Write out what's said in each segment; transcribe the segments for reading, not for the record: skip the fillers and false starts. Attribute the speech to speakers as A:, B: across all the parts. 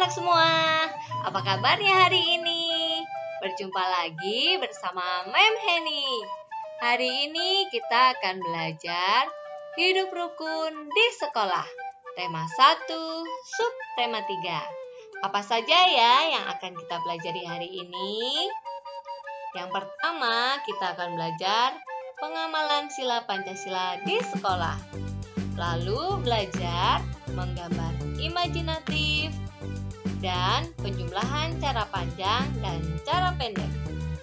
A: anak-anak semua, apa kabarnya hari ini? Berjumpa lagi bersama Mem Heni. Hari ini kita akan belajar hidup rukun di sekolah. Tema 1, sub tema 3. Apa saja ya yang akan kita pelajari hari ini? Yang pertama, kita akan belajar pengamalan sila Pancasila di sekolah. Lalu belajar menggambar imajinatif dan penjumlahan cara panjang dan cara pendek.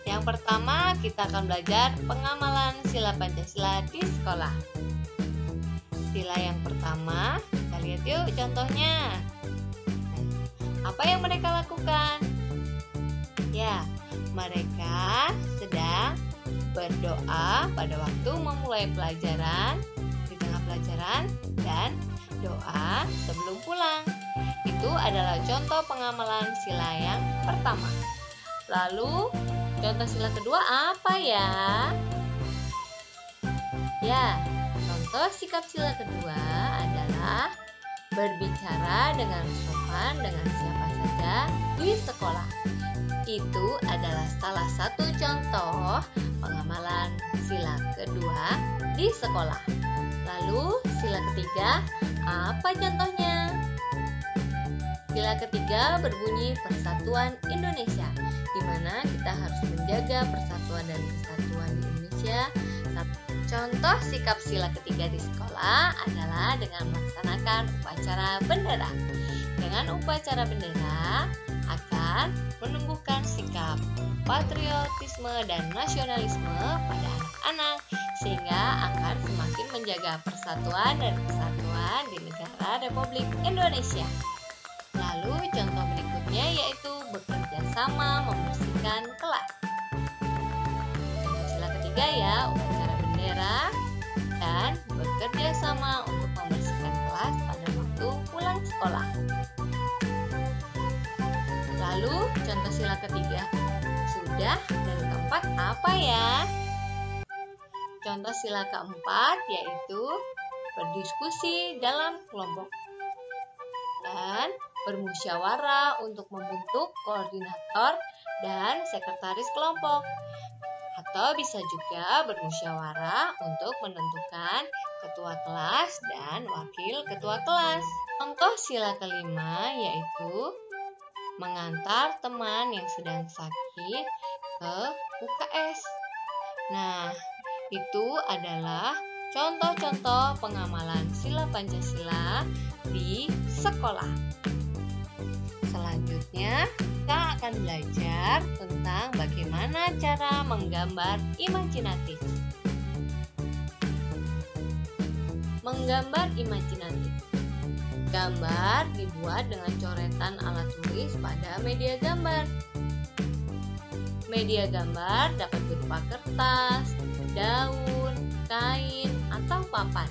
A: Yang pertama, kita akan belajar pengamalan sila Pancasila di sekolah. Sila yang pertama, kita lihat yuk contohnya. Apa yang mereka lakukan? Ya, mereka sedang berdoa pada waktu memulai pelajaran, di tengah pelajaran, dan doa sebelum pulang. Itu adalah contoh pengamalan sila yang pertama. Lalu, contoh sila kedua apa ya? Ya, contoh sikap sila kedua adalah berbicara dengan sopan dengan siapa saja di sekolah. Itu adalah salah satu contoh pengamalan sila kedua di sekolah. Lalu sila ketiga, apa contohnya? Sila ketiga berbunyi Persatuan Indonesia, di mana kita harus menjaga persatuan dan kesatuan di Indonesia. Contoh sikap sila ketiga di sekolah adalah dengan melaksanakan upacara bendera. Dengan upacara bendera akan menumbuhkan sikap patriotisme dan nasionalisme pada anak-anak, sehingga akan semakin menjaga persatuan dan kesatuan di negara Republik Indonesia. Lalu contoh berikutnya yaitu bekerja sama membersihkan kelas. Contoh sila ketiga ya, upacara bendera dan bekerja sama untuk membersihkan kelas pada waktu pulang sekolah. Lalu contoh sila ketiga sudah, dan keempat apa ya? Contoh sila keempat yaitu berdiskusi dalam kelompok dan bermusyawarah untuk membentuk koordinator dan sekretaris kelompok, atau bisa juga bermusyawarah untuk menentukan ketua kelas dan wakil ketua kelas. Contoh sila kelima yaitu mengantar teman yang sedang sakit ke UKS. Nah, itu adalah contoh-contoh pengamalan sila Pancasila di sekolah. Selanjutnya, kita akan belajar tentang bagaimana cara menggambar imajinatif. Menggambar imajinatif. Gambar dibuat dengan coretan alat tulis pada media gambar. Media gambar dapat berupa kertas, daun, kain, atau papan.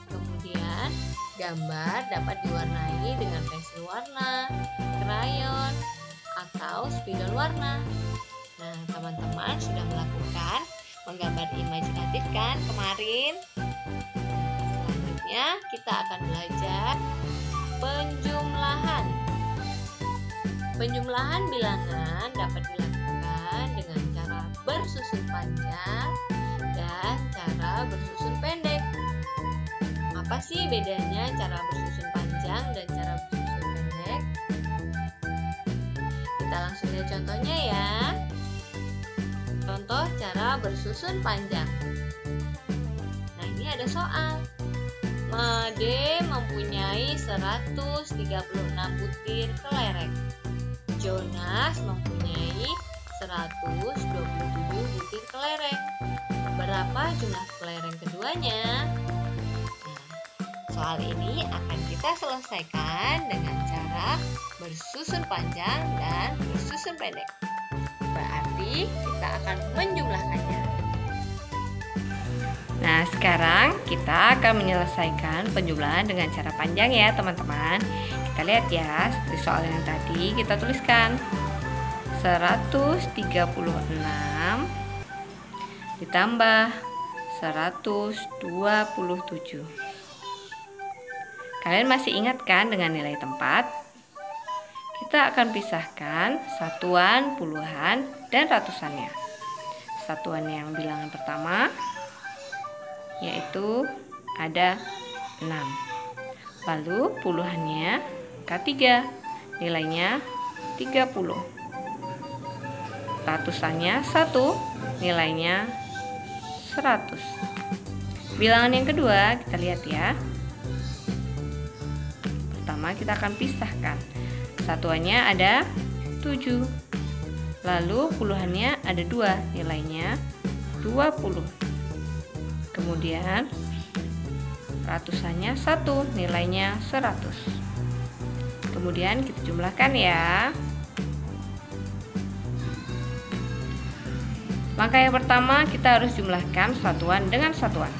A: Kemudian, gambar dapat diwarnai dengan pensil warna, krayon, atau spidol warna. Nah, teman-teman sudah melakukan menggambar imajinatif kan kemarin? Selanjutnya, kita akan belajar penjumlahan. Penjumlahan bilangan dapat dilakukan dengan cara bersusun panjang dan cara bersusun pendek. Apa sih bedanya cara bersusun panjang dan cara bersusun pendek? Kita langsung lihat contohnya ya. Contoh cara bersusun panjang. Nah, ini ada soal. Made mempunyai 136 butir kelereng. Jonas mempunyai 127 butir kelereng. Berapa jumlah kelereng keduanya? Nah, soal ini akan kita selesaikan dengan cara bersusun panjang dan bersusun pendek. Berarti kita akan menjumlahkannya.
B: Nah, sekarang kita akan menyelesaikan penjumlahan dengan cara panjang ya teman-teman. Kita lihat ya, seperti soal yang tadi kita tuliskan 136 ditambah 127. Kalian masih ingat kan dengan nilai tempat? Kita akan pisahkan satuan, puluhan, dan ratusannya. Satuan yang bilangan pertama yaitu ada 6. Lalu puluhannya K3, nilainya 30. Ratusannya 1, nilainya 100. Bilangan yang kedua kita lihat ya. Pertama kita akan pisahkan. Satuannya ada 7. Lalu puluhannya ada 2, nilainya 20. Kemudian ratusannya 1, nilainya 100. Kemudian kita jumlahkan ya. Langkah yang pertama kita harus jumlahkan satuan dengan satuan.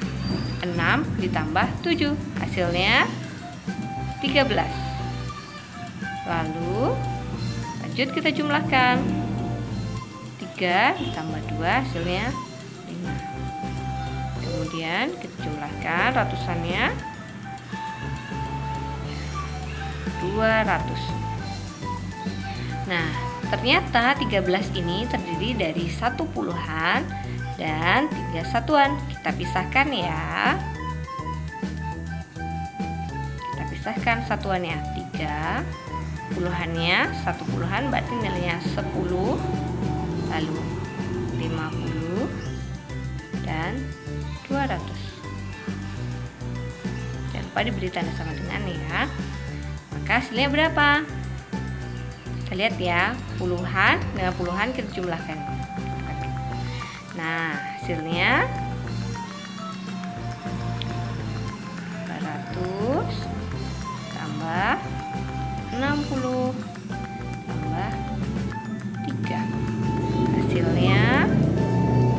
B: 6 ditambah 7, hasilnya 13. Lalu lanjut kita jumlahkan. 3 ditambah 2 hasilnya 5. Kemudian kita jumlahkan ratusannya 200. Nah, ternyata 13 ini terdiri dari 1 puluhan dan 3 satuan. Kita pisahkan ya. Kita pisahkan satuannya 3, puluhannya 1 puluhan berarti nilainya 10, lalu 50 dan 200. Jangan lupa diberi tanda sama dengan ya. Maka hasilnya berapa? Kita lihat ya, puluhan dengan puluhan kita jumlahkan. Nah, hasilnya 400 tambah 60 tambah 3. Hasilnya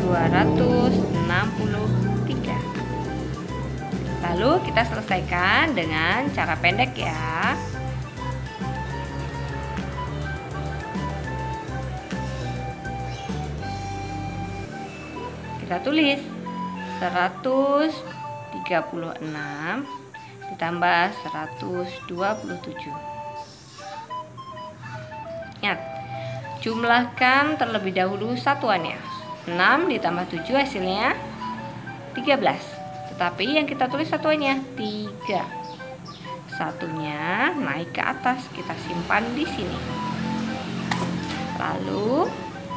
B: 263. Lalu kita selesaikan dengan cara pendek ya. Kita tulis 136 ditambah 127. Ingat, jumlahkan terlebih dahulu satuannya. 6 ditambah 7 hasilnya 13. Tetapi yang kita tulis satuannya 3. Satunya naik ke atas, kita simpan di sini. Lalu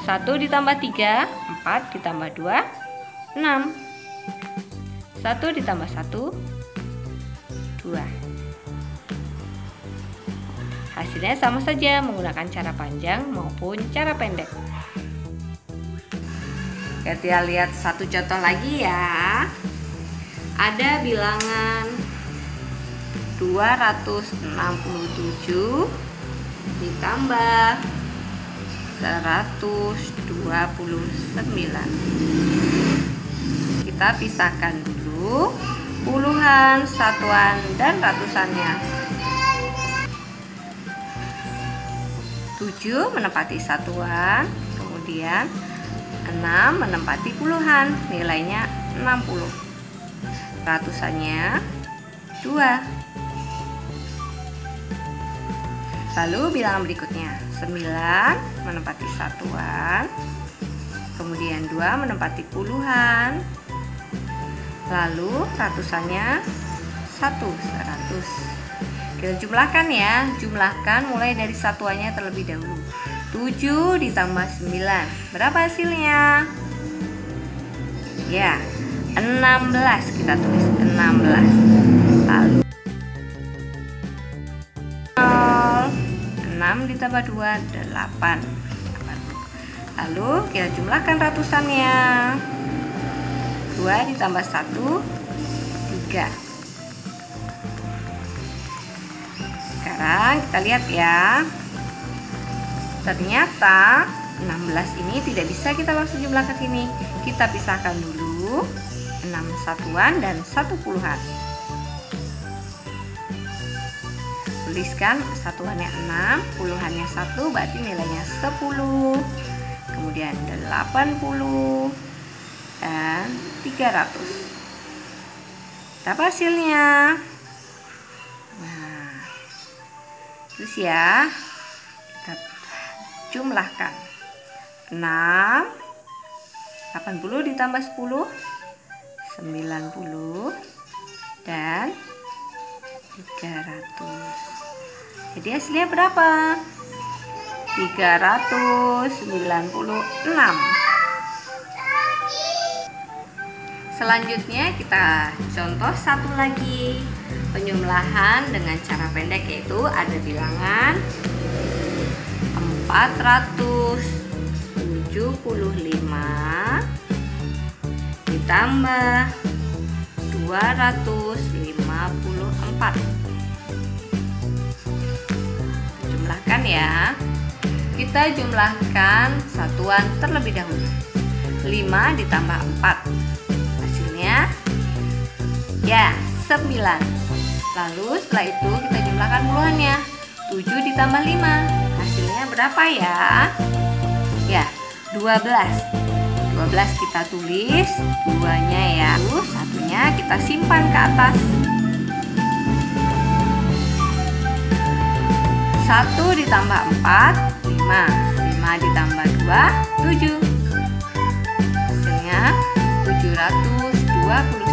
B: 1 ditambah 3, 4 ditambah 2, 6. 1 ditambah 1, 2. Hasilnya sama saja menggunakan cara panjang maupun cara pendek. Kita lihat satu contoh lagi ya. Ada bilangan 267 ditambah 129. Kita pisahkan dulu puluhan, satuan, dan ratusannya. 7 menempati satuan, kemudian 6 menempati puluhan, nilainya 60. Ratusannya 2. Lalu bilangan berikutnya 9 menempati satuan, kemudian 2 menempati puluhan, lalu ratusannya 100. Kita jumlahkan ya, jumlahkan mulai dari satuannya terlebih dahulu. 7 ditambah 9, berapa hasilnya? Ya, 16, kita tulis 16. Lalu 6 ditambah 2, 8. Lalu kita jumlahkan ratusannya. 2 ditambah 1, 3. Sekarang kita lihat ya. Ternyata 16 ini tidak bisa kita langsung jumlah ke sini. Kita pisahkan dulu 6 satuan dan 1 puluhan. Tuliskan satuannya 6, puluhannya 1, berarti nilainya 10. Kemudian 80 dan 300. Berapa hasilnya? Terus ya, kita jumlahkan. 6, 80 ditambah 10, 90, dan 300. Jadi hasilnya berapa? 396. Selanjutnya kita contoh satu lagi, penjumlahan dengan cara pendek, yaitu ada bilangan 475 ditambah 254. Jumlahkan ya. Kita jumlahkan satuan terlebih dahulu. 5 ditambah 4. Hasilnya ya 9. Lalu setelah itu kita jumlahkan puluhannya. 7 ditambah 5. Hasilnya berapa ya? Ya, 12. 12 kita tulis, 2-nya ya. Terus satunya kita simpan ke atas. 1 ditambah 4, 5. 5 ditambah 2, 7. Hasilnya 721.